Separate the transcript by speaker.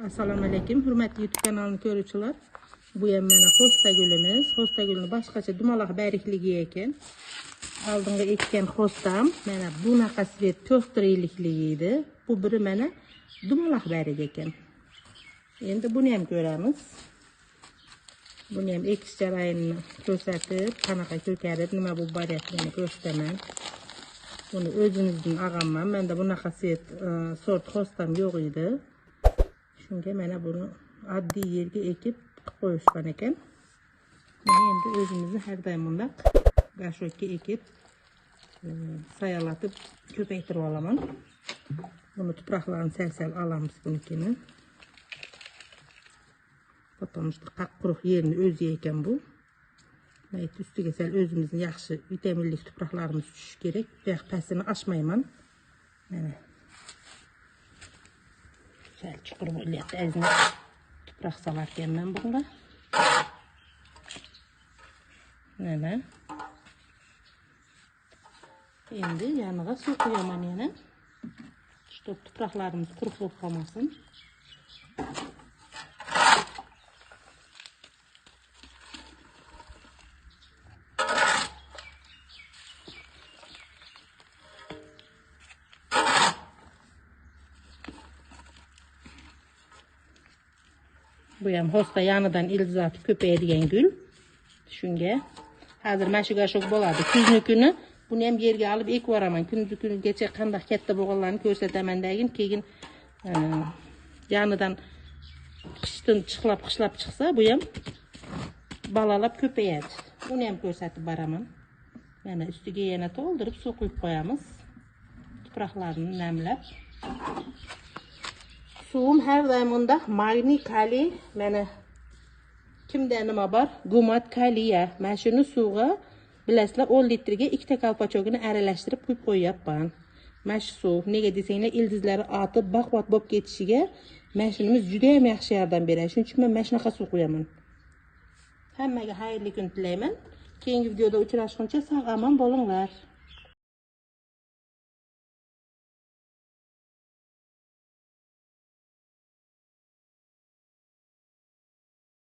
Speaker 1: Assalomu alaykum, hurmatli YouTube kanalini ko'ruvchilar. Bu ham mana xo'sta gulimiz. Xo'sta gulini boshqacha dumaloq barikligi ekan. Oldinga ekkan xo'stam mana bunaqa svet ko'stiriylikli edi. Bu biri mana dumaloq barik ekan. Endi buni ham ko'ramiz. Buni ham ekish jarayonini ko'rsatib, qanaqa ko'karib, nima bo'lib boryapligini ko'rsataman. Buni o'zimizdan olganman. Menda bunaqa svet sort xo'stam yo'q edi. Shunga mana buni oddiy yerga ekib qo'yishgan ekan. Buni endi o'zimizni har doim bundaq gashokka ekib sayalatib ko'paytirib olaman. Buni tuproqlarini sal-sal olamiz bunikini. Потому что quruq yerini o'zi ekan bu. Mayt ustiga sal o'zimizni yaxshi vitaminli tuproqlarimiz tushishi kerak. Bu yoq pastini ochmayman. Mana sal chuqur bo'lyapti. Azmi tuproq solar ekanman bunga. Mana. Endi yoniga suv quyaman yana. Чтоб tuproqlarimiz quruq bo'lib qolmasin. Bu ham hosta yonidan iltizatib ko'payadigan gul. Shunga hozir mana shu gashok bo'ladi. Kuzning kuni buni ham yerga olib ekib yuboraman. Kungacha qanday katta bo'lganlarini ko'rsataman degan, keyin yonidan qishdan chiqlab chiqsa, bu ham balalab ko'payadi. Buni ham ko'rsatib boraman. Mana ustiga yana to'ldirib suv quyib qo'yamiz. Tuproqlarini namlab. Suvim har doim undaq magniy, kaliy, mana kimda nima bor? Gumat, kaliya. Mana shuni suvga bilasizlar 10 litrga 2 ta kalpachogini aralashtirib quyib qo'yapman. Mana shu suv, nega desanglar, ildizlari otib, baqvat bo'lib ketishiga mana shunimiz juda ham yaxshi yordam beradi. Shuning uchun men mana shunaqa suv qo'yaman. Hammaga xayrli kun tilayman. Keyingi videoda uchrashguncha sog' omon bo'linglar.